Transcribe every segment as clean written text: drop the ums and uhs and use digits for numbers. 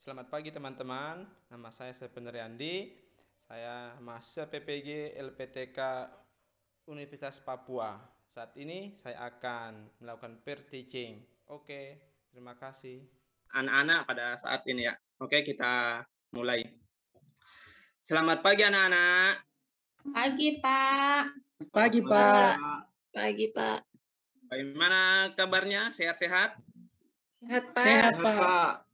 Selamat pagi teman-teman, nama saya Sepender Andi. Saya mahasiswa PPG LPTK Universitas Papua. Saat ini saya akan melakukan peer teaching. Oke, terima kasih. Anak-anak pada saat ini ya. Oke, kita mulai. Selamat pagi anak-anak. Pagi, Pak. Pagi, Pak. Pagi, Pak. Bagaimana kabarnya? Sehat-sehat? Sehat, Pak. Sehat, Pak.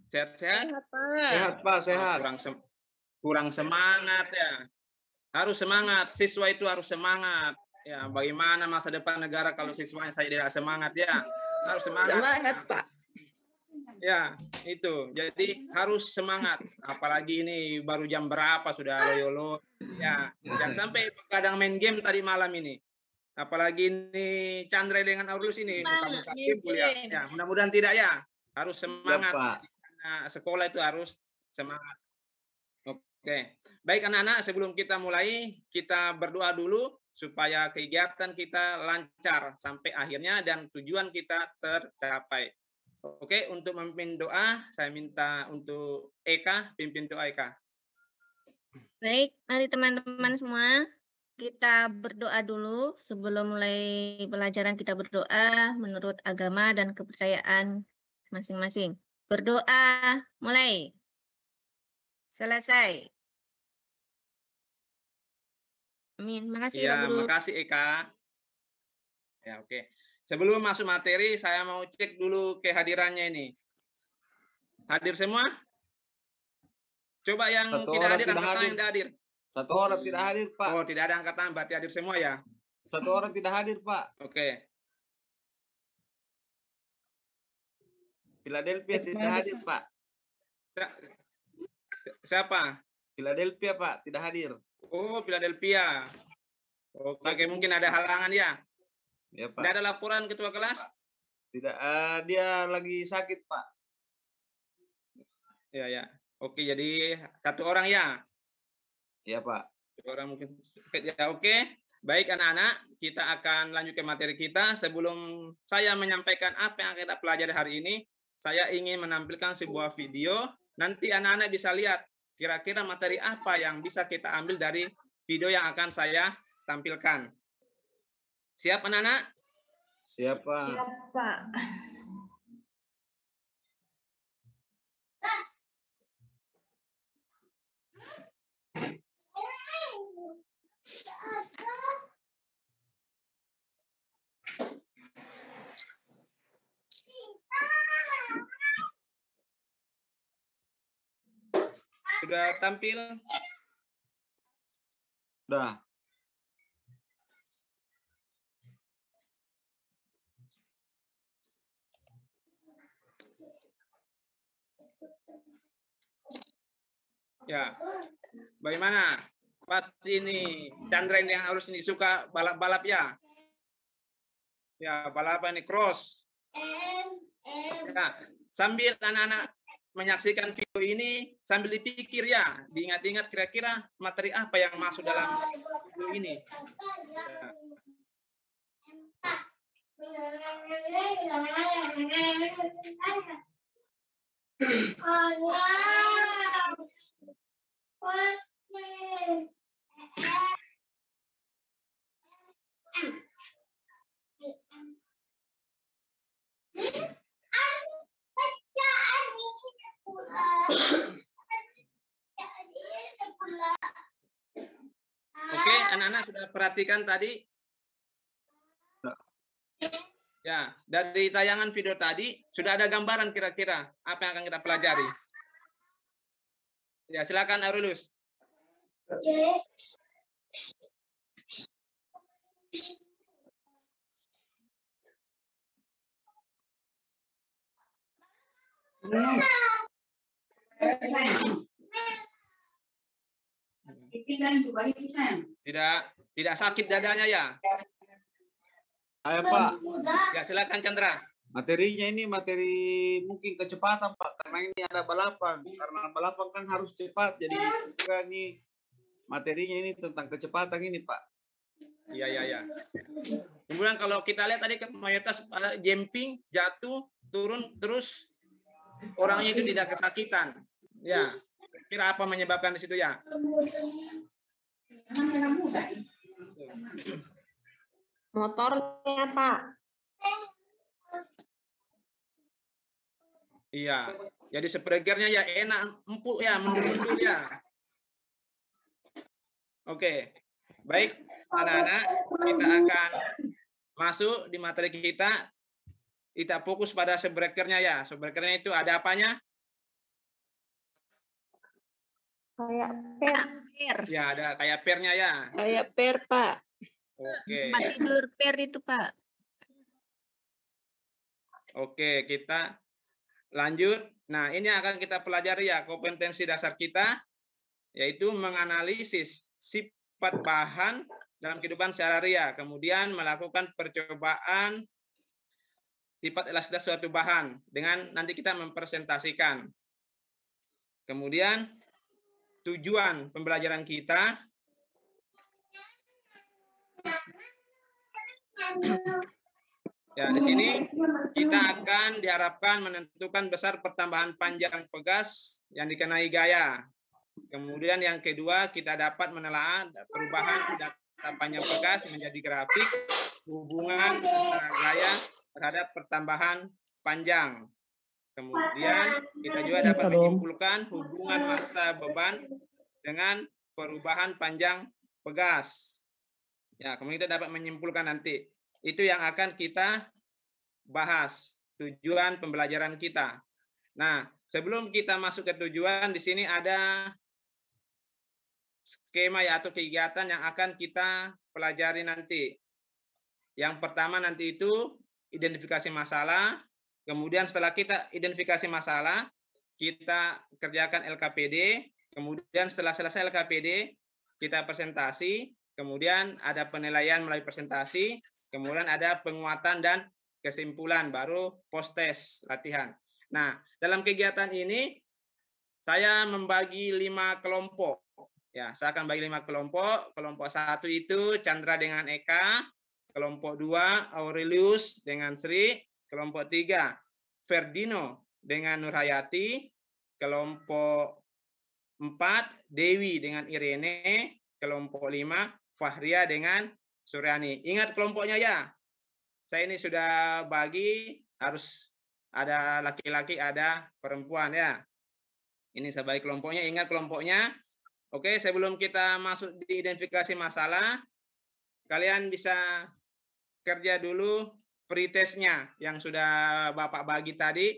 Sehat-sehat? Sehat, Pak. Sehat. Kurang semangat ya. Harus semangat. Siswa itu harus semangat. Ya, bagaimana masa depan negara kalau siswanya saya tidak semangat ya? Harus semangat. Semangat, Pak. Ya, itu. Jadi harus semangat. Apalagi ini baru jam berapa sudah loyo-loyo. Ya, jangan sampai kadang main game tadi malam ini. Apalagi ini Chandra dengan Aurelius ini muka-muka tim kuliah. Ya, mudah-mudahan tidak ya. Harus semangat. Ya, Pak. Nah, sekolah itu harus semangat. Oke. Baik anak-anak, sebelum kita mulai, kita berdoa dulu supaya kegiatan kita lancar sampai akhirnya dan tujuan kita tercapai. Oke, untuk memimpin doa, saya minta untuk Eka, pimpin doa Eka. Baik, mari teman-teman semua kita berdoa dulu sebelum mulai pelajaran. Kita berdoa menurut agama dan kepercayaan masing-masing. Berdoa, mulai. Selesai. Amin. Makasih Pak Ya, Guru. makasih Eka. Ya, oke. Sebelum masuk materi, saya mau cek dulu kehadirannya ini. Hadir semua? Coba yang Satu tidak orang hadir, tidak angkat tangan hadir. yang tidak hadir. Satu orang tidak hadir, Pak. Oh, tidak ada angkat tangan, berarti hadir semua ya? Satu orang tidak hadir, Pak. Oke. Philadelphia tidak hadir, Pak. Siapa? Philadelphia, Pak, tidak hadir. Oh, Philadelphia. Oke, mungkin ada halangan ya? Ya, Pak. Tidak ada laporan ketua kelas? Tidak, dia lagi sakit, Pak. Ya, ya. Oke, jadi satu orang ya? Ya, Pak. Satu orang mungkin. Ya, oke. Baik anak-anak, kita akan lanjut ke materi kita. Sebelum saya menyampaikan apa yang akan kita pelajari hari ini, saya ingin menampilkan sebuah video. Nanti anak-anak bisa lihat kira-kira materi apa yang bisa kita ambil dari video yang akan saya tampilkan. Siap anak-anak? Siap, Pak. Siap, Pak. Sudah tampil? Sudah. Ya. Bagaimana? Pasti ini Chandra yang harus ini suka balap-balap ya? Ya, balapan ini cross. Ya, sambil anak-anak menyaksikan video ini sambil dipikir ya, diingat-ingat kira-kira materi apa yang masuk dalam video ini. Ya. Oke, anak-anak sudah perhatikan tadi? Ya, dari tayangan video tadi sudah ada gambaran kira-kira apa yang akan kita pelajari. Ya, silakan Aurelius. Tidak sakit dadanya ya? Ayo, Pak. Ya, silakan Chandra. Materinya ini materi mungkin kecepatan, Pak. Karena ini ada balapan. Karena balapan kan harus cepat. Jadi juga ini materinya ini tentang kecepatan ini, Pak. Iya, iya, iya. Kemudian kalau kita lihat tadi mayoritas pada jumping, jatuh, turun, terus orangnya itu tidak kesakitan. Ya, kira apa menyebabkan di situ ya? Motornya, Pak. Iya. Jadi spreakernya ya enak, empuk ya, mundur-mundur ya. Oke. Baik, anak-anak, kita akan masuk di materi kita. Kita fokus pada spreakernya ya. Spreakernya itu ada apanya? Kayak per. Ya, ada kayak pernya ya. Kayak per, Pak. Oke. Tempat tidur per itu, Pak. Oke, kita lanjut. Nah, ini akan kita pelajari ya kompetensi dasar kita, yaitu menganalisis sifat bahan dalam kehidupan sehari-hari, kemudian melakukan percobaan sifat elastisitas suatu bahan dengan nanti kita mempresentasikan. Kemudian tujuan pembelajaran kita ya, di sini kita akan diharapkan menentukan besar pertambahan panjang pegas yang dikenai gaya. Kemudian yang kedua, kita dapat menelaah perubahan data panjang pegas menjadi grafik hubungan antara gaya terhadap pertambahan panjang. Kemudian kita juga dapat menyimpulkan hubungan massa beban dengan perubahan panjang pegas. Ya, kemudian kita dapat menyimpulkan nanti. Itu yang akan kita bahas, tujuan pembelajaran kita. Nah, sebelum kita masuk ke tujuan, di sini ada skema ya atau kegiatan yang akan kita pelajari nanti. Yang pertama nanti itu identifikasi masalah. Kemudian setelah kita identifikasi masalah, kita kerjakan LKPD. Kemudian setelah selesai LKPD, kita presentasi. Kemudian ada penilaian melalui presentasi. Kemudian ada penguatan dan kesimpulan, baru post-test latihan. Nah, dalam kegiatan ini, saya membagi 5 kelompok. Ya, saya akan bagi 5 kelompok. Kelompok 1 itu Chandra dengan Eka. Kelompok 2 Aurelius dengan Sri. Kelompok 3 Ferdino dengan Nurhayati. Kelompok 4 Dewi dengan Irene. Kelompok 5 Fahria dengan Suryani. Ingat kelompoknya ya. Saya ini sudah bagi, harus ada laki-laki, ada perempuan ya. Ini saya bagi kelompoknya, ingat kelompoknya. Oke, sebelum kita masuk di identifikasi masalah, kalian bisa kerja dulu pretestnya yang sudah Bapak bagi tadi,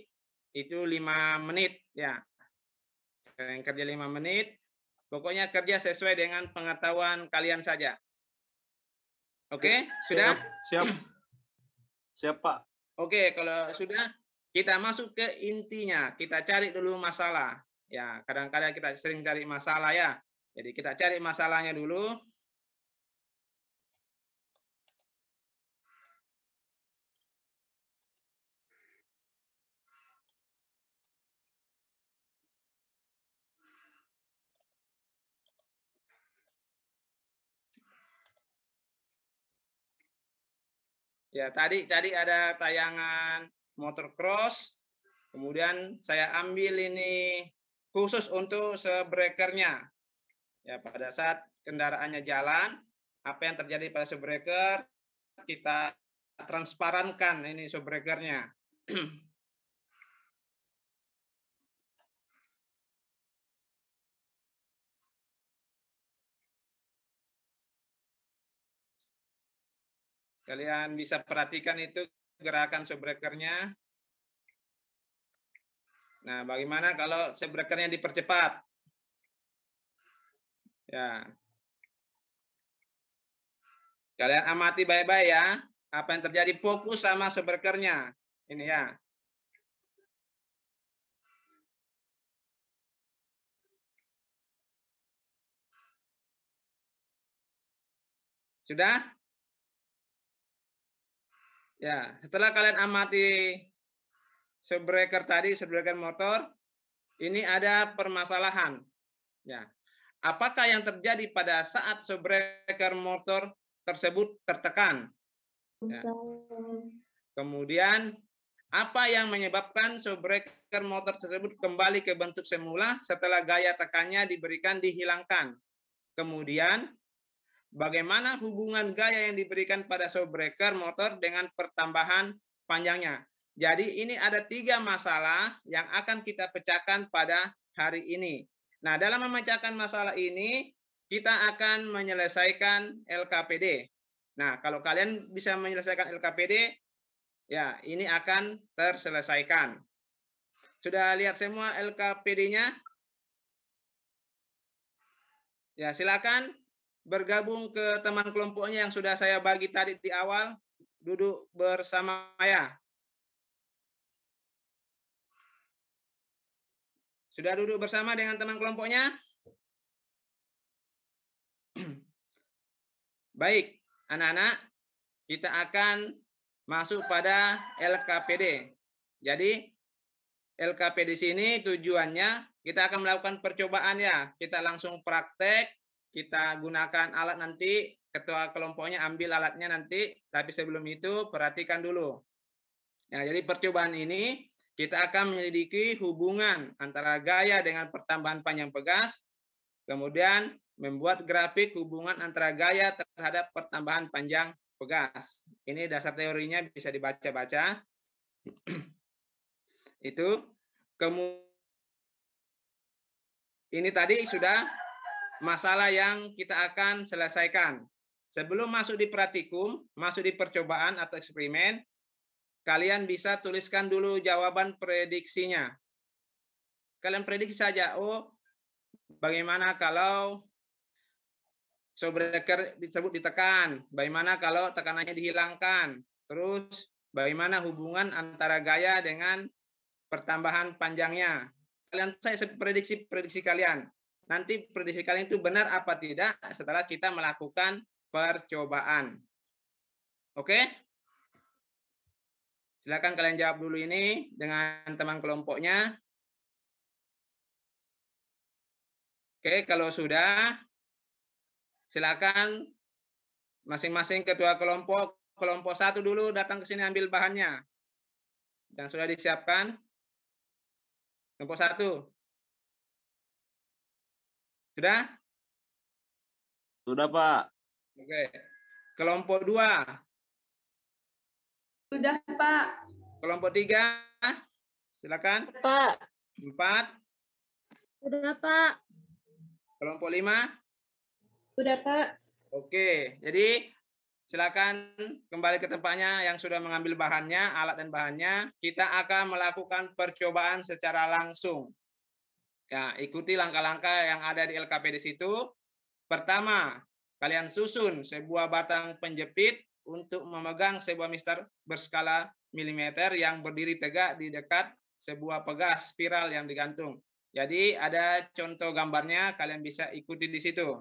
itu 5 menit ya. Kalian kerja 5 menit, pokoknya kerja sesuai dengan pengetahuan kalian saja. Oke, sudah? Siap. Siap, Pak. Oke, kalau sudah, kita masuk ke intinya. Kita cari dulu masalah. Ya, kadang-kadang kita sering cari masalah ya. Jadi kita cari masalahnya dulu. Ya, tadi ada tayangan motor cross. Kemudian saya ambil ini khusus untuk sebreakernya. Ya, pada saat kendaraannya jalan, apa yang terjadi pada subbreaker, kita transparankan ini subbreakernya. Kalian bisa perhatikan itu gerakan subbreakernya. Nah, bagaimana kalau subbreakernya dipercepat? Ya. Kalian amati baik-baik ya. Apa yang terjadi, fokus sama subbreakernya. Ini ya. Sudah? Ya, setelah kalian amati subbreaker tadi, subbreaker motor, ini ada permasalahan. Ya. Apakah yang terjadi pada saat subbreaker motor tersebut tertekan? Ya. Kemudian Apa yang menyebabkan shock breaker motor tersebut kembali ke bentuk semula setelah gaya tekannya diberikan dihilangkan? Kemudian, bagaimana hubungan gaya yang diberikan pada shock breaker motor dengan pertambahan panjangnya? Jadi ini ada 3 masalah yang akan kita pecahkan pada hari ini. Nah, dalam memecahkan masalah ini, kita akan menyelesaikan LKPD. Nah, kalau kalian bisa menyelesaikan LKPD, ya ini akan terselesaikan. Sudah lihat semua LKPD-nya? Ya, silakan bergabung ke teman kelompoknya yang sudah saya bagi tadi di awal. Duduk bersama ya. Sudah duduk bersama dengan teman kelompoknya? Baik, anak-anak, kita akan masuk pada LKPD. Jadi, LKPD sini tujuannya kita akan melakukan percobaan ya. Kita langsung praktek, kita gunakan alat nanti, ketua kelompoknya ambil alatnya nanti, tapi sebelum itu perhatikan dulu. Nah, jadi percobaan ini kita akan menyelidiki hubungan antara gaya dengan pertambahan panjang pegas, kemudian membuat grafik hubungan antara gaya terhadap pertambahan panjang pegas. Ini dasar teorinya bisa dibaca-baca. Itu ini tadi sudah masalah yang kita akan selesaikan. Sebelum masuk di praktikum, masuk di percobaan atau eksperimen, kalian bisa tuliskan dulu jawaban prediksinya. Kalian prediksi saja, oh bagaimana kalau shock breaker disebut ditekan, bagaimana kalau tekanannya dihilangkan, terus bagaimana hubungan antara gaya dengan pertambahan panjangnya. Kalian saya prediksi kalian. Nanti prediksi kalian itu benar apa tidak setelah kita melakukan percobaan. Oke? Silakan kalian jawab dulu ini dengan teman kelompoknya. Oke, kalau sudah, silakan masing-masing ketua kelompok 1 dulu datang ke sini ambil bahannya. Dan sudah disiapkan. Kelompok 1. Sudah? Sudah, Pak. Oke. Kelompok 2. Sudah, Pak. Kelompok 3. Silakan. Pak. 4. Sudah, Pak. Kelompok 5. Sudah, Pak. Oke. Jadi silakan kembali ke tempatnya yang sudah mengambil bahannya, alat dan bahannya. Kita akan melakukan percobaan secara langsung. Ya, ikuti langkah-langkah yang ada di LKP di situ. Pertama, kalian susun sebuah batang penjepit untuk memegang sebuah mister berskala milimeter yang berdiri tegak di dekat sebuah pegas spiral yang digantung. Jadi ada contoh gambarnya, kalian bisa ikuti di situ.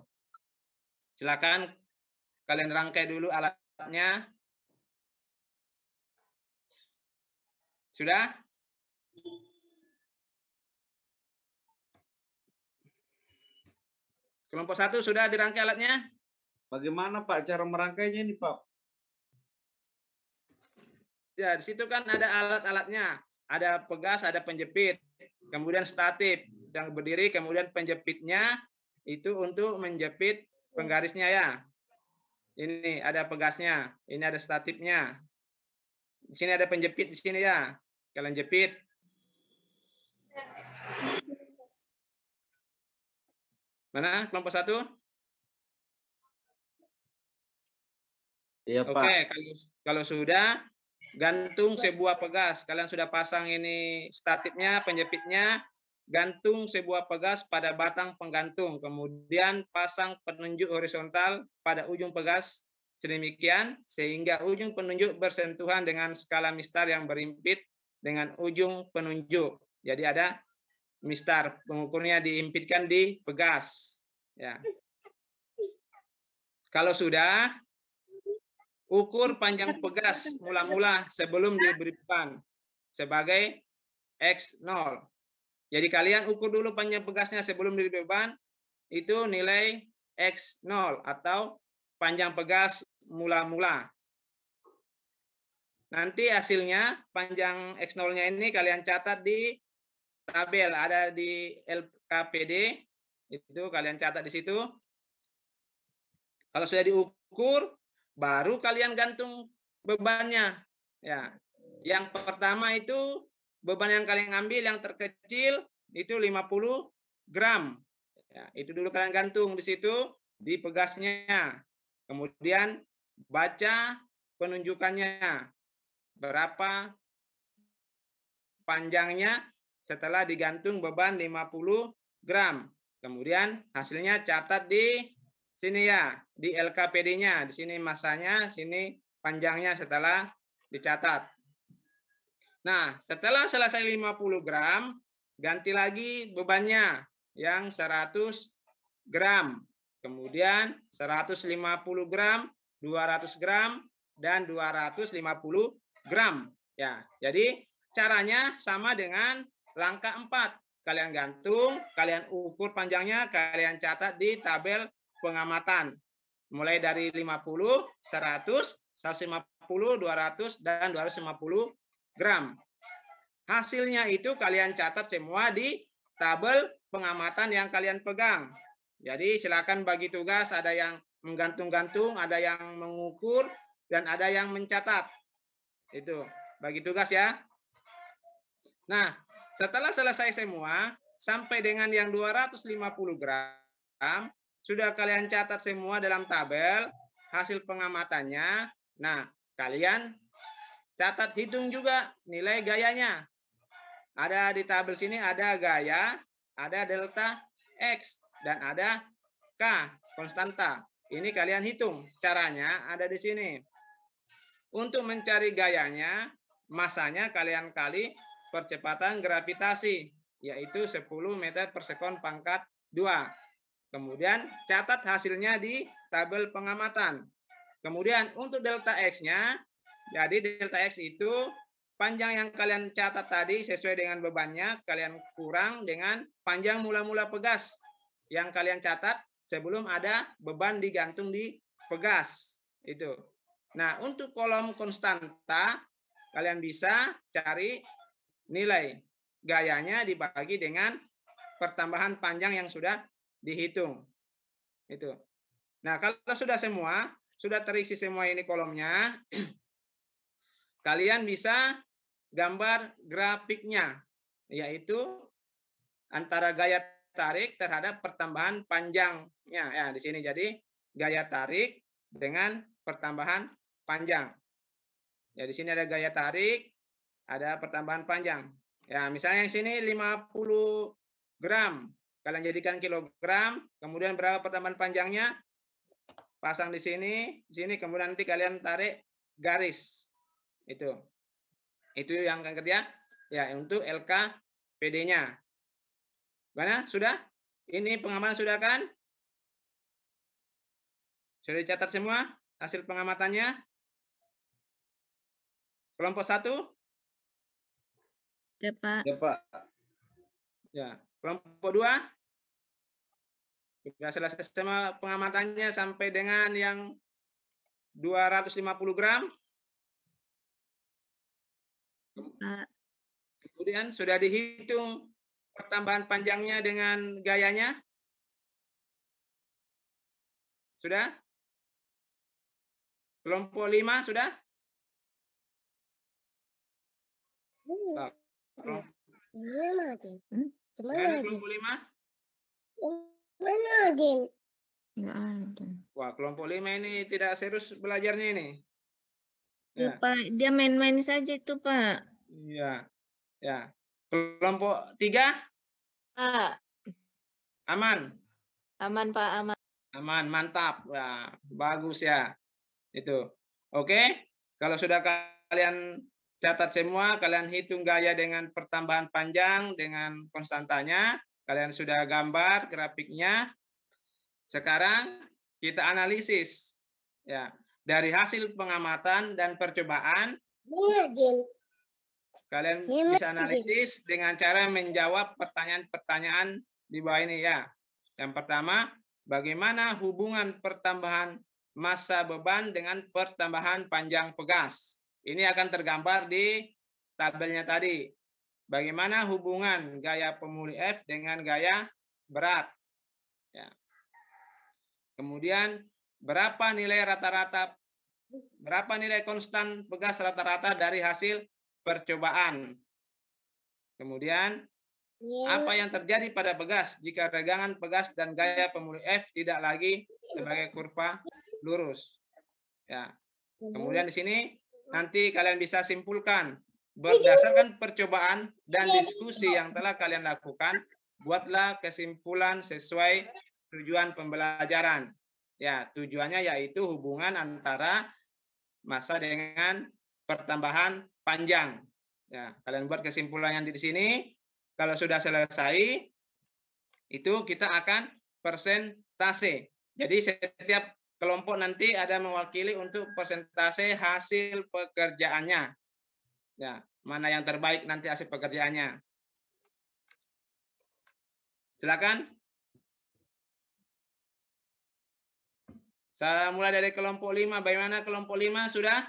Silakan kalian rangkai dulu alatnya. Sudah? Kelompok 1 sudah dirangkai alatnya? Bagaimana Pak cara merangkainya ini Pak? Ya, di situ kan ada alat-alatnya. Ada pegas, ada penjepit. Kemudian statif yang berdiri, kemudian penjepitnya itu untuk menjepit penggarisnya ya. Ini ada pegasnya, ini ada statifnya. Di sini ada penjepit di sini ya. Kalian jepit. Mana kelompok 1? Iya, Pak. Oke, kalau sudah gantung sebuah pegas. Kalian sudah pasang ini statifnya, penjepitnya, gantung sebuah pegas pada batang penggantung. Kemudian pasang penunjuk horizontal pada ujung pegas sedemikian sehingga ujung penunjuk bersentuhan dengan skala mistar yang berimpit dengan ujung penunjuk. Jadi ada mistar, pengukurnya diimpitkan di pegas. Ya. Kalau sudah, ukur panjang pegas mula-mula sebelum diberi beban sebagai X0. Jadi kalian ukur dulu panjang pegasnya sebelum diberi beban, itu nilai X0 atau panjang pegas mula-mula. Nanti hasilnya panjang X0-nya ini kalian catat di tabel, ada di LKPD, itu kalian catat di situ. Kalau sudah diukur, baru kalian gantung bebannya. Ya, yang pertama itu beban yang kalian ambil yang terkecil itu 50 gram. Ya, itu dulu kalian gantung di situ di pegasnya. Kemudian baca penunjukannya berapa panjangnya setelah digantung beban 50 gram. Kemudian hasilnya catat di sini ya, di LKPD-nya. Di sini masanya, sini panjangnya setelah dicatat. Nah, setelah selesai 50 gram, ganti lagi bebannya yang 100 gram. Kemudian 150 gram, 200 gram, dan 250 gram. Ya, jadi caranya sama dengan langkah 4. Kalian gantung, kalian ukur panjangnya, kalian catat di tabel pengamatan. Mulai dari 50, 100, 150, 200, dan 250 gram. Hasilnya itu kalian catat semua di tabel pengamatan yang kalian pegang. Jadi silakan bagi tugas, ada yang menggantung-gantung, ada yang mengukur, dan ada yang mencatat. Itu bagi tugas ya. Nah, setelah selesai semua, sampai dengan yang 250 gram, sudah kalian catat semua dalam tabel hasil pengamatannya. Nah, kalian catat, hitung juga nilai gayanya. Ada di tabel sini ada gaya, ada delta X, dan ada K, konstanta. Ini kalian hitung. Caranya ada di sini. Untuk mencari gayanya, masanya kalian kali percepatan gravitasi, yaitu 10 meter per sekon pangkat 2. Kemudian catat hasilnya di tabel pengamatan. Kemudian untuk delta X-nya, jadi delta X itu panjang yang kalian catat tadi sesuai dengan bebannya, kalian kurang dengan panjang mula-mula pegas yang kalian catat sebelum ada beban digantung di pegas. Itu. Nah, untuk kolom konstanta, kalian bisa cari nilai gayanya dibagi dengan pertambahan panjang yang sudah dihitung. Itu. Nah, kalau sudah semua, sudah terisi semua ini kolomnya, kalian bisa gambar grafiknya, yaitu antara gaya tarik terhadap pertambahan panjangnya. Ya, di sini jadi gaya tarik dengan pertambahan panjang. Ya, di sini ada gaya tarik, ada pertambahan panjang. Ya, misalnya yang sini 50 gram. Kalian jadikan kilogram, kemudian berapa pertambahan panjangnya? Pasang di sini, kemudian nanti kalian tarik garis. Itu yang akan kerja ya untuk LKPD-nya. Mana? Sudah? Ini pengamatan sudah kan? Sudah dicatat semua hasil pengamatannya? Kelompok 1? Ya, Pak. Ya, Pak. Ya. Kelompok 2? Sudah selesai semua pengamatannya sampai dengan yang 250 gram? Pak. Kemudian sudah dihitung pertambahan panjangnya dengan gayanya? Sudah? Kelompok 5 sudah? Nah, kelompok 5? Nggak ada. Wah, kelompok 5 ini tidak serius belajarnya ini. Ya, Pak, dia main-main saja itu, Pak. Iya. Ya. Kelompok 3? Pak. Aman? Aman, Pak, aman. Aman, mantap. Wah, bagus ya. Itu. Oke. Kalau sudah kalian catat semua, kalian hitung gaya dengan pertambahan panjang dengan konstantanya, kalian sudah gambar grafiknya. Sekarang kita analisis. Ya, dari hasil pengamatan dan percobaan, kalian bisa analisis dengan cara menjawab pertanyaan-pertanyaan di bawah ini ya. Yang pertama, bagaimana hubungan pertambahan massa beban dengan pertambahan panjang pegas? Ini akan tergambar di tabelnya tadi. Bagaimana hubungan gaya pemulih F dengan gaya berat. Ya. Kemudian berapa nilai konstan pegas rata-rata dari hasil percobaan. Kemudian apa yang terjadi pada pegas jika regangan pegas dan gaya pemulih F tidak lagi sebagai kurva lurus. Ya. Kemudian di sini nanti kalian bisa simpulkan berdasarkan percobaan dan diskusi yang telah kalian lakukan, buatlah kesimpulan sesuai tujuan pembelajaran. Ya, tujuannya yaitu hubungan antara massa dengan pertambahan panjang. Ya, kalian buat kesimpulan yang di sini. Kalau sudah selesai, itu kita akan persentase. Jadi setiap kelompok nanti ada mewakili untuk persentase hasil pekerjaannya. Ya, mana yang terbaik nanti hasil pekerjaannya. Silakan. Saya mulai dari kelompok 5. Bagaimana kelompok 5 sudah?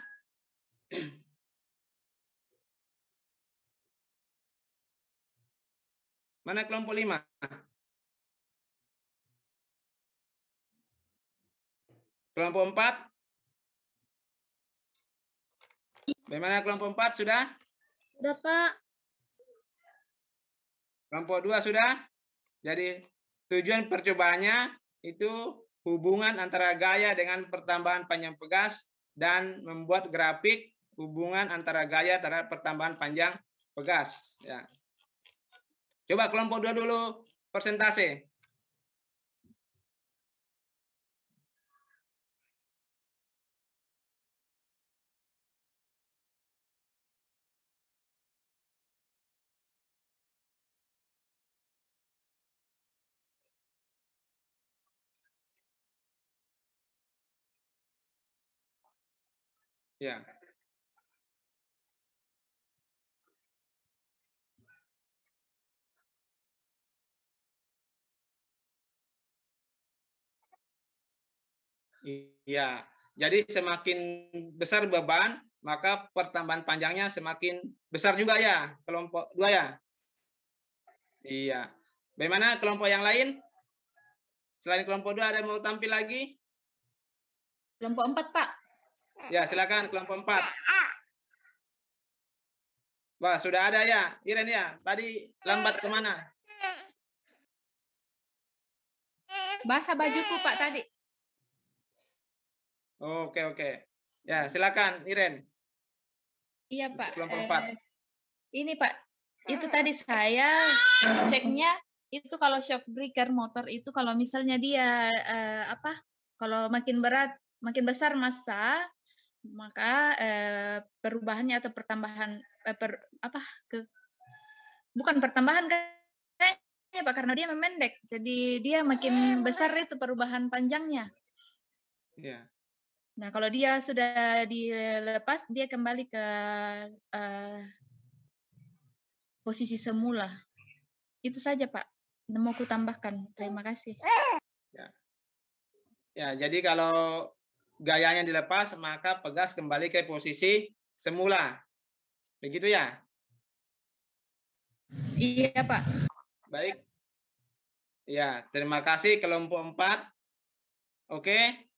Mana kelompok 5? Kelompok 4? Bagaimana kelompok 4 sudah? Sudah, Pak. Kelompok 2 sudah? Jadi tujuan percobaannya itu hubungan antara gaya dengan pertambahan panjang pegas dan membuat grafik hubungan antara gaya terhadap pertambahan panjang pegas. Ya. Coba kelompok 2 dulu persentase. Ya. Iya. Jadi semakin besar beban, maka pertambahan panjangnya semakin besar juga ya, kelompok 2 ya. Iya. Bagaimana kelompok yang lain? Selain kelompok 2 ada yang mau tampil lagi? Kelompok 4, Pak. Ya, silakan kelompok 4. Wah, sudah ada ya, Iren ya. Tadi lambat kemana? Basah bajuku, Pak, tadi. Oke, oke. Ya, silakan Iren. Iya, Pak. Kelompok 4. Ini, Pak. Itu tadi saya ceknya itu kalau shock breaker motor itu kalau misalnya dia kalau makin berat, makin besar massa, maka perubahannya atau pertambahan bukan pertambahan kayaknya Pak, karena dia memendek. Jadi dia makin besar itu perubahan panjangnya. Iya. Nah, kalau dia sudah dilepas, dia kembali ke posisi semula. Itu saja, Pak. Mau ku tambahkan. Terima kasih. Ya, jadi kalau gayanya dilepas, maka pegas kembali ke posisi semula. Begitu ya? Iya, Pak. Baik. Ya, terima kasih kelompok 4. Oke.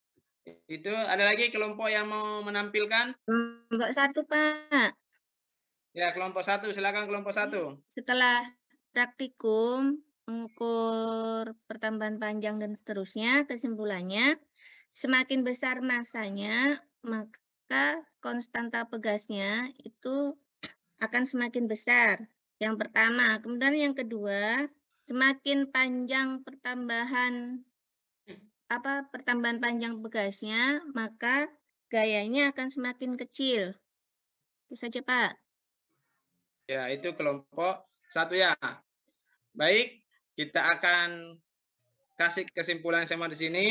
Itu ada lagi kelompok yang mau menampilkan? Kelompok 1, Pak. Ya, kelompok 1. Silakan kelompok 1. Setelah praktikum, mengukur pertambahan panjang dan seterusnya, kesimpulannya, semakin besar massanya, maka konstanta pegasnya itu akan semakin besar. Yang pertama. Kemudian yang kedua, semakin panjang pertambahan panjang pegasnya, maka gayanya akan semakin kecil. Itu saja, Pak. Ya, itu kelompok 1 ya. Baik, kita akan kasih kesimpulan semua di sini.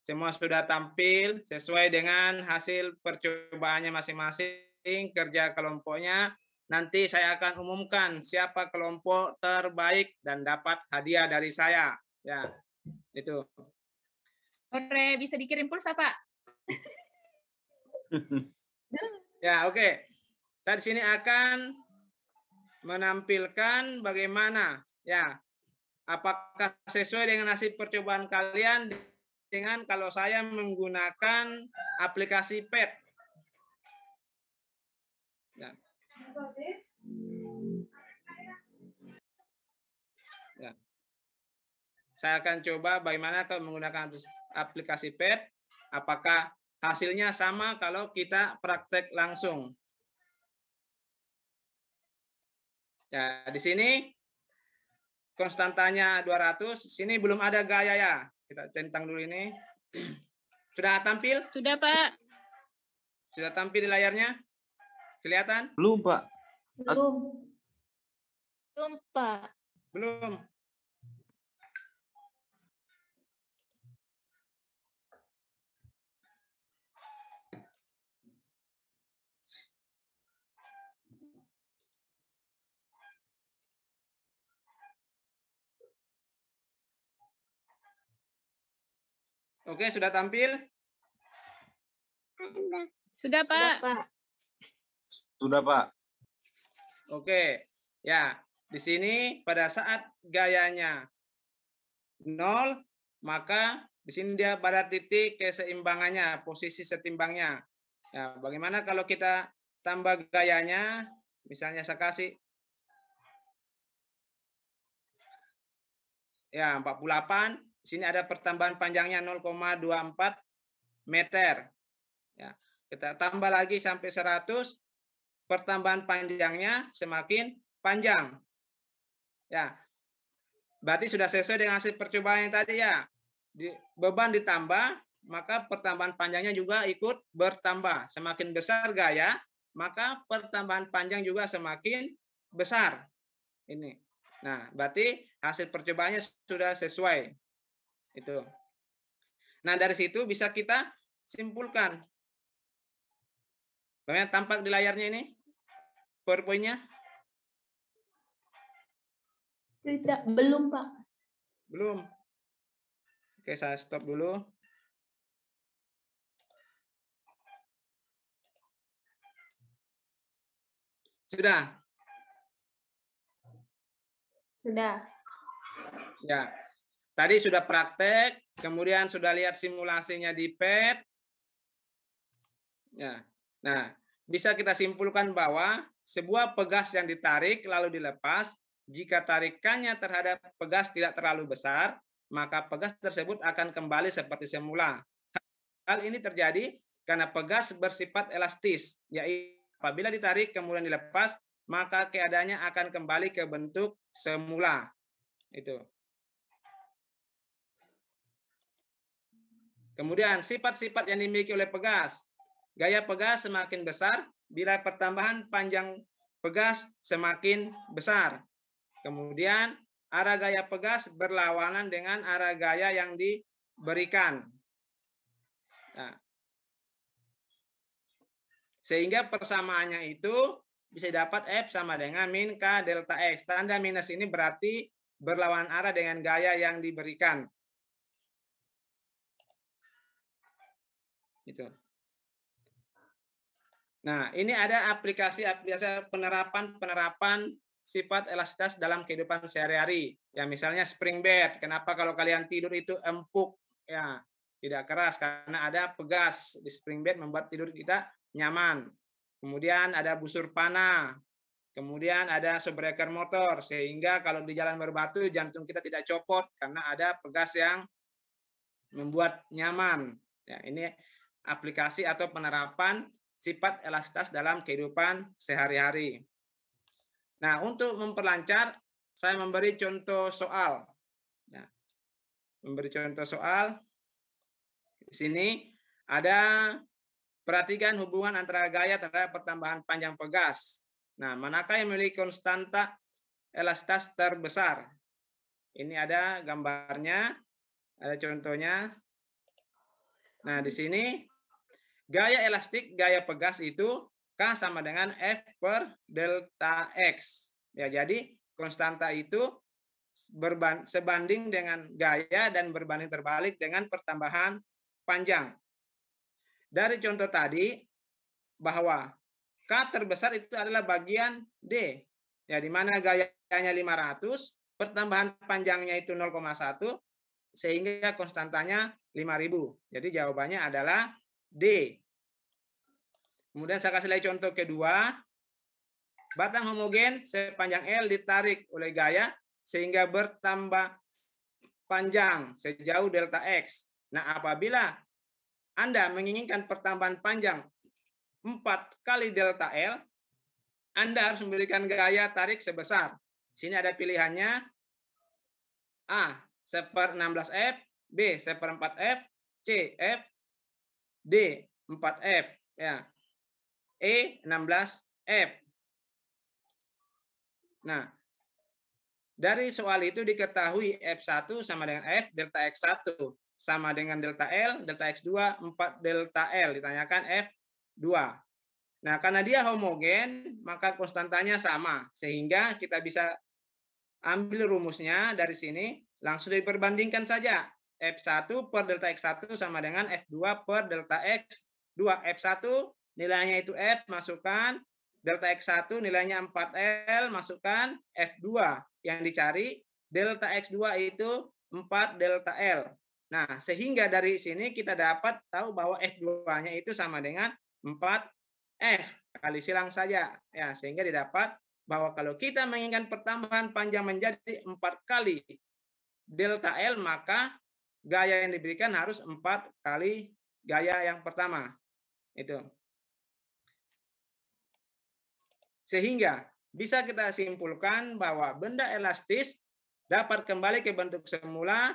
Semua sudah tampil sesuai dengan hasil percobaannya masing-masing, kerja kelompoknya. Nanti saya akan umumkan siapa kelompok terbaik dan dapat hadiah dari saya. Ya, itu. Sore bisa dikirim pulsa, Pak. Ya, oke. Saya di sini akan menampilkan bagaimana, ya, apakah sesuai dengan hasil percobaan kalian dengan kalau saya menggunakan aplikasi PET. Ya. Ya. Saya akan coba bagaimana kalau menggunakan aplikasi PET, apakah hasilnya sama kalau kita praktek langsung. Ya, di sini konstantanya 200, sini belum ada gaya ya. Kita centang dulu ini. Sudah tampil? Sudah, Pak. Sudah tampil di layarnya? Kelihatan? Belum, Pak. Belum. Belum, Pak. Belum. Oke, sudah tampil? Sudah, Pak. Sudah, Pak. Oke. Ya, di sini pada saat gayanya 0, maka di sini dia pada titik keseimbangannya, posisi setimbangnya. Ya, bagaimana kalau kita tambah gayanya? Misalnya saya kasih ya 48, di sini ada pertambahan panjangnya 0,24 meter. Ya, kita tambah lagi sampai 100, pertambahan panjangnya semakin panjang. Ya, berarti sudah sesuai dengan hasil percobaan yang tadi ya. Beban ditambah, maka pertambahan panjangnya juga ikut bertambah. Semakin besar gaya, maka pertambahan panjang juga semakin besar. Ini. Nah, berarti hasil percobaannya sudah sesuai. Itu. Nah, dari situ bisa kita simpulkan. Bagaimana tampak di layarnya ini? PowerPoint-nya? Tidak, belum, Pak. Belum. Oke, saya stop dulu. Sudah? Sudah. Ya. Tadi sudah praktek, kemudian sudah lihat simulasinya di PET. Ya. Nah, bisa kita simpulkan bahwa sebuah pegas yang ditarik lalu dilepas, jika tarikannya terhadap pegas tidak terlalu besar, maka pegas tersebut akan kembali seperti semula. Hal ini terjadi karena pegas bersifat elastis, yaitu apabila ditarik kemudian dilepas, maka keadaannya akan kembali ke bentuk semula. Itu. Kemudian sifat-sifat yang dimiliki oleh pegas. Gaya pegas semakin besar bila pertambahan panjang pegas semakin besar. Kemudian arah gaya pegas berlawanan dengan arah gaya yang diberikan. Nah, sehingga persamaannya itu bisa dapat F sama dengan min K delta X. Tanda minus ini berarti berlawanan arah dengan gaya yang diberikan. Gitu. Nah, ini ada aplikasi penerapan sifat elastisitas dalam kehidupan sehari-hari. Ya, misalnya spring bed. Kenapa kalau kalian tidur itu empuk, ya, tidak keras karena ada pegas di spring bed membuat tidur kita nyaman. Kemudian ada busur panah. Kemudian ada shockbreaker motor sehingga kalau di jalan berbatu jantung kita tidak copot karena ada pegas yang membuat nyaman. Ya, ini aplikasi atau penerapan sifat elastisitas dalam kehidupan sehari-hari. Nah, untuk memperlancar, saya memberi contoh soal. Nah, memberi contoh soal. Di sini ada perhatikan hubungan antara gaya terhadap pertambahan panjang pegas. Nah, manakah yang memiliki konstanta elastisitas terbesar? Ini ada gambarnya, ada contohnya. Nah, di sini gaya elastik, gaya pegas itu K sama dengan F per delta X. Ya, jadi konstanta itu sebanding dengan gaya dan berbanding terbalik dengan pertambahan panjang. Dari contoh tadi, bahwa K terbesar itu adalah bagian D. Ya, di mana gayanya 500, pertambahan panjangnya itu 0,1, sehingga konstantanya 5.000. Jadi jawabannya adalah D. Kemudian saya kasih lagi contoh kedua. Batang homogen sepanjang L ditarik oleh gaya sehingga bertambah panjang sejauh delta X. Nah, apabila Anda menginginkan pertambahan panjang 4 kali delta L, Anda harus memberikan gaya tarik sebesar. Sini ada pilihannya A, 1/16F, B, 1/4F, C, F, D, 4F. Ya. E, 16F. Nah, dari soal itu diketahui F1 sama dengan F, delta X1 sama dengan delta L, delta X2, 4 delta L. Ditanyakan F2. Nah, karena dia homogen, maka konstantanya sama. Sehingga kita bisa ambil rumusnya dari sini, langsung diperbandingkan saja. F1 per delta X1 sama dengan F2 per delta X2. F1 nilainya itu F, masukkan. Delta X1 nilainya 4L, masukkan. F2 yang dicari, delta X2 itu 4 delta L. Nah, sehingga dari sini kita dapat tahu bahwa F2-nya itu sama dengan 4F. Kali silang saja. Ya, sehingga didapat bahwa kalau kita menginginkan pertambahan panjang menjadi 4 kali delta L, maka gaya yang diberikan harus 4 kali gaya yang pertama. Itu. Sehingga bisa kita simpulkan bahwa benda elastis dapat kembali ke bentuk semula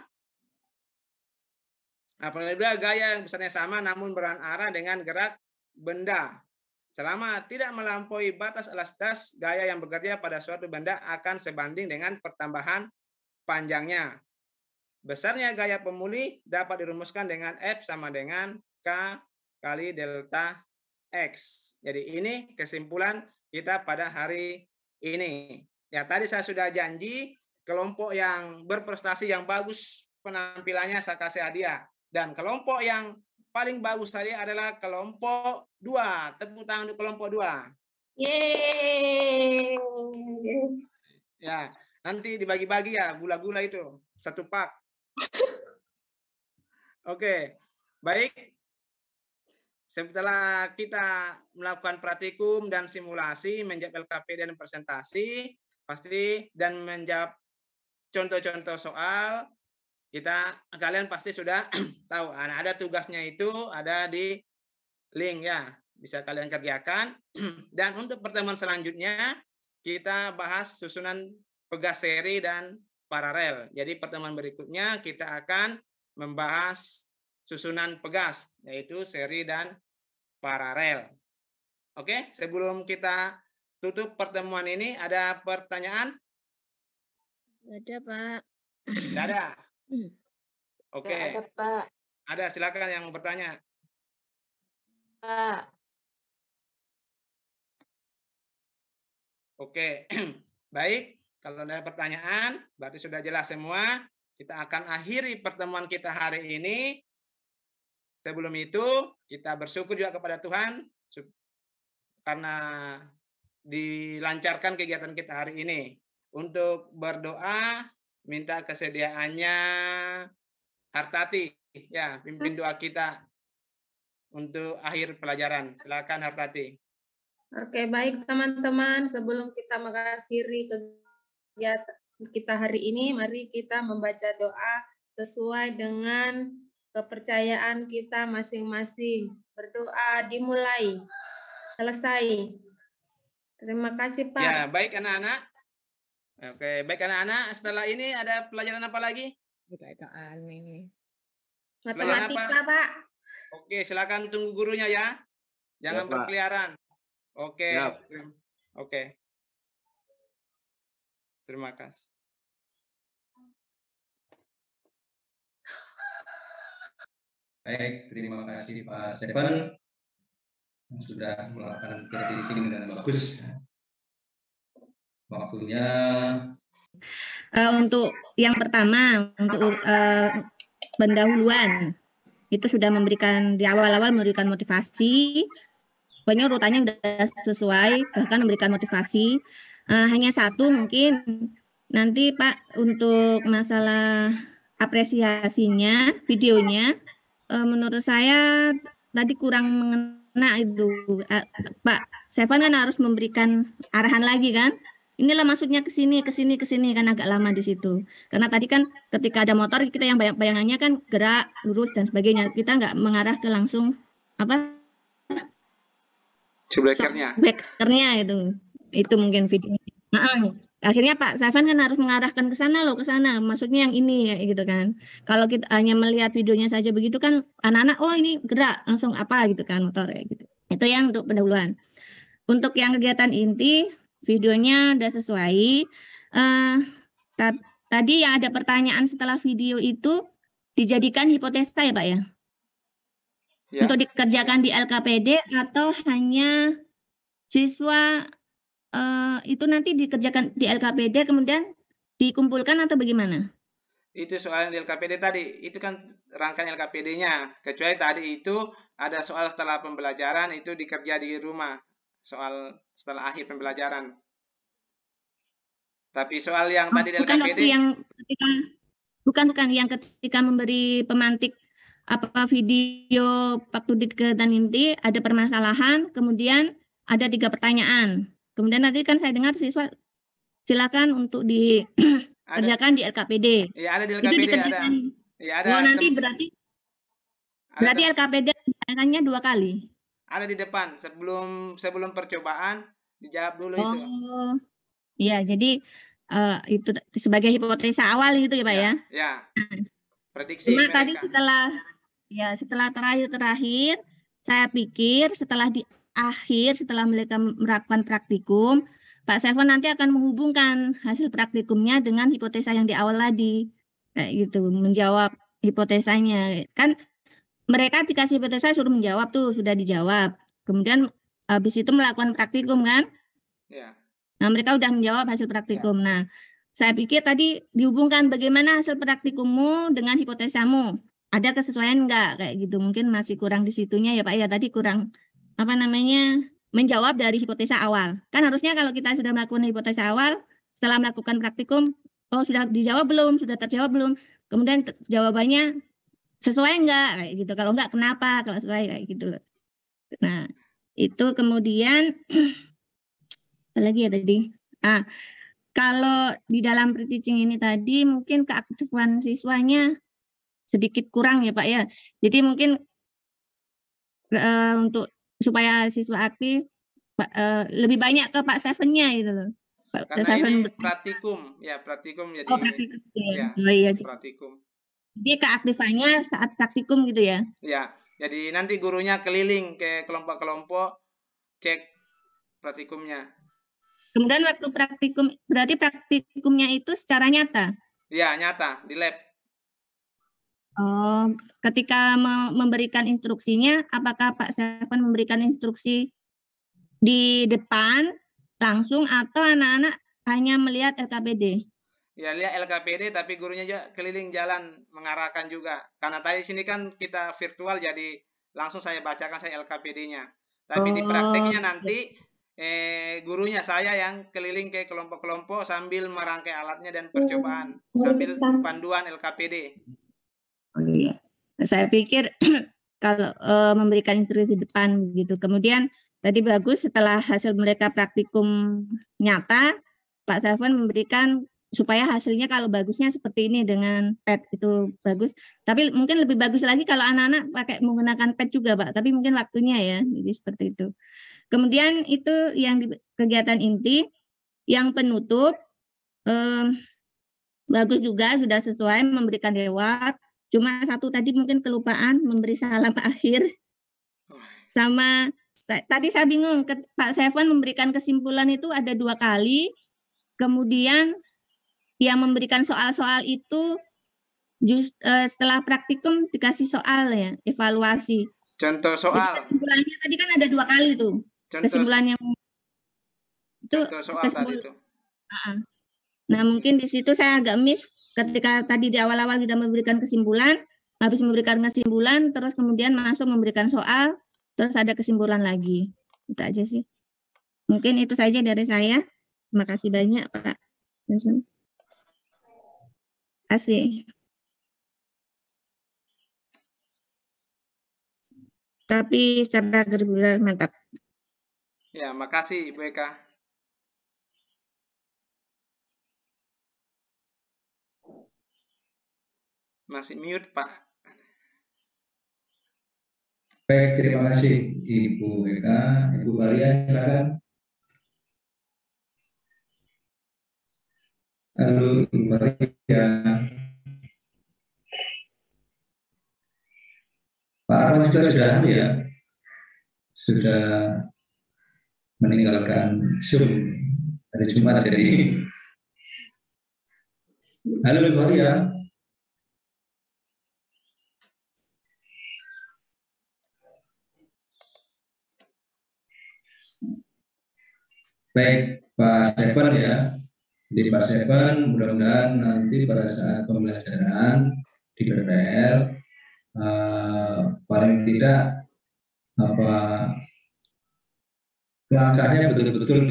apabila gaya yang besarnya sama namun berlawanan arah dengan gerak benda. Selama tidak melampaui batas elastisitas, gaya yang bekerja pada suatu benda akan sebanding dengan pertambahan panjangnya. Besarnya gaya pemulih dapat dirumuskan dengan F sama dengan K kali delta X. Jadi ini kesimpulan kita pada hari ini. Ya, tadi saya sudah janji kelompok yang berprestasi yang bagus penampilannya saya kasih hadiah. Dan kelompok yang paling bagus tadi adalah kelompok 2. Tepuk tangan untuk kelompok 2. Yeay. Ya, nanti dibagi-bagi ya gula-gula itu. 1 pak. Oke, baik. Setelah kita melakukan praktikum dan simulasi, menjawab LKP dan presentasi, pasti dan menjawab contoh-contoh soal, kalian pasti sudah tahu. Nah, ada tugasnya itu ada di link ya, bisa kalian kerjakan. Dan untuk pertemuan selanjutnya kita bahas susunan pegas seri dan paralel. Jadi pertemuan berikutnya kita akan membahas susunan pegas, yaitu seri dan paralel. Oke, sebelum kita tutup pertemuan ini, ada pertanyaan? Ada, Pak. Tidak ada? Oke. Ada, Pak. Ada, silakan yang mau bertanya. Pak. Oke, baik. Kalau ada pertanyaan, berarti sudah jelas semua. Kita akan akhiri pertemuan kita hari ini. Sebelum itu, kita bersyukur juga kepada Tuhan karena dilancarkan kegiatan kita hari ini. Untuk berdoa, minta kesediaannya Hartati, ya, pimpin doa kita untuk akhir pelajaran. Silakan Hartati. Oke, baik teman-teman. Sebelum kita mengakhiri kegiatan kita hari ini, mari kita membaca doa sesuai dengan kepercayaan kita masing-masing. Berdoa dimulai. Selesai. Terima kasih, Pak. Ya, baik anak-anak. Oke, baik anak-anak. Setelah ini ada pelajaran apa lagi? Matematika, Pak. Oke, silakan tunggu gurunya ya. Jangan Ya, Pak. berkeliaran. Oke. Ya. Oke. Terima kasih. Baik, terima kasih Pak Stephen yang sudah melakukan prediksi dengan bagus. Waktunya Untuk yang pertama, untuk pendahuluan, itu sudah memberikan di awal-awal memberikan motivasi, pokoknya urutannya udah sesuai, bahkan memberikan motivasi. Hanya satu mungkin nanti Pak untuk masalah apresiasinya, videonya, menurut saya tadi kurang mengena itu. Pak Sevan kan harus memberikan arahan lagi kan. Inilah maksudnya ke sini kan agak lama di situ. Karena tadi kan ketika ada motor kita yang bayangannya kan gerak, lurus dan sebagainya. Kita nggak mengarah ke langsung apa? Shockbreaker-nya itu. Itu mungkin videonya. Akhirnya Pak Sevan kan harus mengarahkan ke sana loh, ke sana. Maksudnya yang ini kayak gitu kan. Kalau kita hanya melihat videonya saja begitu kan anak-anak oh ini gerak langsung apa gitu kan motor kayak gitu. Itu yang untuk pendahuluan. Untuk yang kegiatan inti videonya udah sesuai. Tadi yang ada pertanyaan setelah video itu dijadikan hipotesa ya Pak ya? Ya. Untuk dikerjakan di LKPD atau hanya siswa itu nanti dikerjakan di LKPD kemudian dikumpulkan atau bagaimana? Itu soal di LKPD tadi, itu kan rangkaian LKPD-nya. Kecuali tadi itu ada soal setelah pembelajaran itu dikerja di rumah. Soal setelah akhir pembelajaran. Tapi soal yang tadi di LKPD bukan yang ketika memberi pemantik apa video waktu di kegiatan inti ada permasalahan, kemudian ada 3 pertanyaan. Kemudian nanti kan saya dengar siswa silakan untuk dikerjakan di LKPD. Iya, ada di LKPD ada. Ya, ada. Oh, nanti berarti LKPD pertanyaannya 2 kali. Ada di depan sebelum percobaan dijawab dulu itu. Oh. Iya, jadi itu sebagai hipotesa awal gitu ya, Pak ya. Ya. Prediksi Cuma tadi setelah terakhir saya pikir setelah di akhir setelah mereka melakukan praktikum, Pak Sevan nanti akan menghubungkan hasil praktikumnya dengan hipotesa yang di awal tadi. Kayak gitu, menjawab hipotesanya. Kan mereka dikasih hipotesa suruh menjawab tuh, sudah dijawab. Kemudian habis itu melakukan praktikum kan? Ya. Nah, mereka sudah menjawab hasil praktikum. Nah, saya pikir tadi dihubungkan bagaimana hasil praktikummu dengan hipotesamu. Ada kesesuaian enggak kayak gitu. Mungkin masih kurang di situnya ya Pak ya. Tadi kurang menjawab dari hipotesa awal. Kan harusnya kalau kita sudah melakukan hipotesa awal, setelah melakukan praktikum, oh sudah dijawab belum, sudah terjawab belum. Kemudian jawabannya sesuai enggak kayak gitu. Kalau enggak kenapa? Kalau sesuai kayak gitu. Nah, itu kemudian apa lagi ya tadi? Kalau di dalam pre-teaching ini tadi mungkin keaktifan siswanya sedikit kurang ya Pak ya. Jadi mungkin untuk supaya siswa aktif lebih banyak ke Pak Seven-nya gitu loh. Pak Karena Seven ini praktikum jadi. Oh, praktikum. Ya, oh iya. Praktikum. Jadi keaktifannya saat praktikum gitu ya? Ya, jadi nanti gurunya keliling ke kelompok-kelompok cek praktikumnya. Kemudian waktu praktikum, berarti praktikumnya itu secara nyata? Iya, nyata, di lab. Oh, ketika memberikan instruksinya, apakah Pak Seven memberikan instruksi di depan langsung atau anak-anak hanya melihat LKPD? Ya, lihat LKPD, tapi gurunya juga keliling jalan mengarahkan juga. Karena tadi sini kan kita virtual, jadi langsung saya bacakan saya LKPD-nya. Tapi di prakteknya nanti gurunya saya yang keliling ke kelompok-kelompok sambil merangkai alatnya dan percobaan sambil panduan LKPD. Oh iya, saya pikir kalau memberikan instruksi depan gitu. Kemudian tadi bagus setelah hasil mereka praktikum nyata, Pak Seven memberikan supaya hasilnya kalau bagusnya seperti ini dengan pad itu bagus. Tapi mungkin lebih bagus lagi kalau anak-anak pakai menggunakan pad juga Pak. Tapi mungkin waktunya ya, jadi seperti itu. Kemudian itu yang di kegiatan inti, yang penutup bagus juga sudah sesuai memberikan reward. Cuma satu tadi mungkin kelupaan memberi salam akhir. Sama tadi saya bingung Pak Seven memberikan kesimpulan itu ada 2 kali. Kemudian yang memberikan soal-soal itu setelah praktikum dikasih soal ya, evaluasi. Contoh soal. Jadi kesimpulannya tadi kan ada 2 kali tuh. Kesimpulan yang itu soal tadi itu. Nah, mungkin di situ saya agak miss ketika tadi di awal-awal sudah memberikan kesimpulan, habis memberikan kesimpulan terus kemudian masuk memberikan soal, terus ada kesimpulan lagi. Itu aja sih. Mungkin itu saja dari saya. Terima kasih banyak, Pak. Terima kasih. Tapi secara reguler mantap. Ya, makasih Ibu Eka. Masih mute, Pak. Baik, terima kasih Ibu Eka. Ibu Maria, silakan. Halo, Ibu Maria. Pak Arman sudah ya, sudah meninggalkan Zoom hari Jumat jadi. Halo, Ibu Maria. Baik, Pak Stefan ya. Jadi Pak Stefan mudah-mudahan nanti pada saat pembelajaran di PPL paling tidak langkahnya betul-betul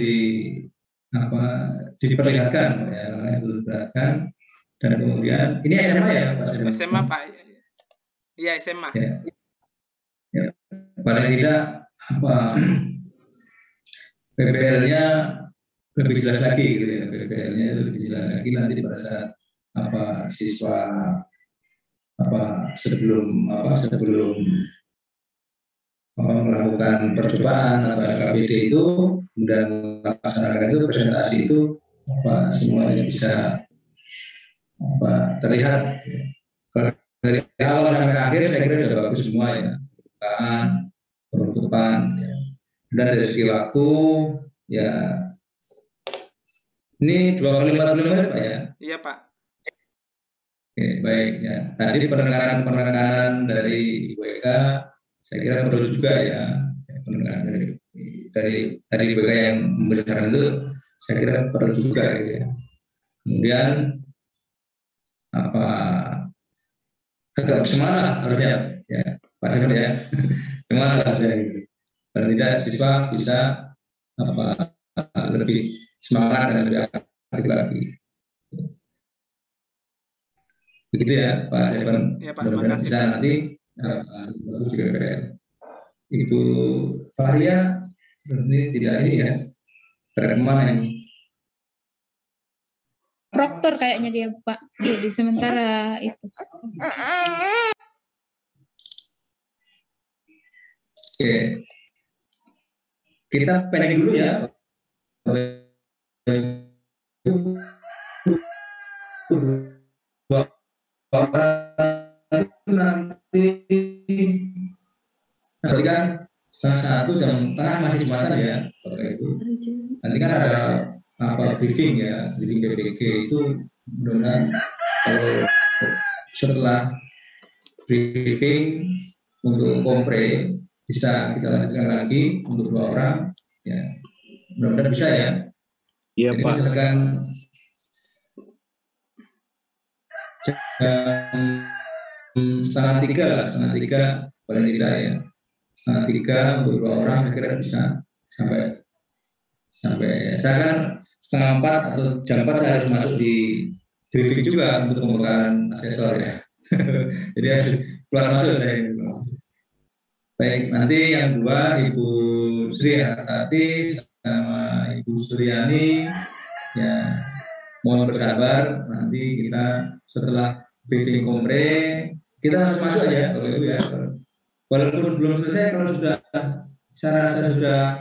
diperlihatkan ya, diperlihatkan, dan kemudian ini SMA ya Pak Stefan? SMA Pak. Iya SMA. Ya, paling tidak PPL-nya lebih jelas lagi gitu ya, PPL-nya lebih jelas lagi nanti pada saat siswa sebelum melakukan percobaan atau LKPD itu dan melaksanakan itu presentasi itu semuanya bisa terlihat dari awal sampai akhir. Saya kira sudah bagus semua ya, penutupan ya. Dan dari segi waktu ya ini 2 kali 45 menit Pak ya? Iya Pak. Oke, baik ya. Tadi penekanan dari Ibu Eka saya kira perlu juga ya, penekanan dari Ibu Eka yang memberikan itu saya kira perlu juga gitu ya. Kemudian agak semangat harusnya ya Pak Stefan ya, semangat harusnya gitu. Dan tidak siswa bisa lebih semangat dan lebih aktif lagi. Begitu ya Pak Stefan. Ya Pak, mudah-mudahan makasih bisa Pak. nanti bagus juga PPL. Ibu Faria ini tidak ini ya, kemana ini? Proktor kayaknya dia Pak. Jadi sementara itu. Oke. Kita pendek dulu ya. Nanti kan setengah 1 jam tengah masih Jumatan ya, Bapak Ibu. Nanti kan ada briefing ya, briefing BPG itu mudah-mudahan kalau setelah briefing untuk kompre bisa kita lanjutkan lagi untuk 2 orang ya, mudah-mudahan bisa ya. Iya Jadi Pak. misalkan jam setengah tiga paling tidak ya, setengah 3 untuk 2 orang saya kira bisa sampai saya kan setengah 4 atau jam 4 saya harus masuk di briefing juga untuk pembekalan asesor ya. Jadi harus keluar masuk saya. Baik, nanti yang 2 Ibu Sri Hartati sama Ibu Suryani ya, mohon bersabar, nanti kita setelah briefing kompre kita harus masuk aja Bapak Ibu ya. Walaupun belum selesai, kalau sudah saya rasa sudah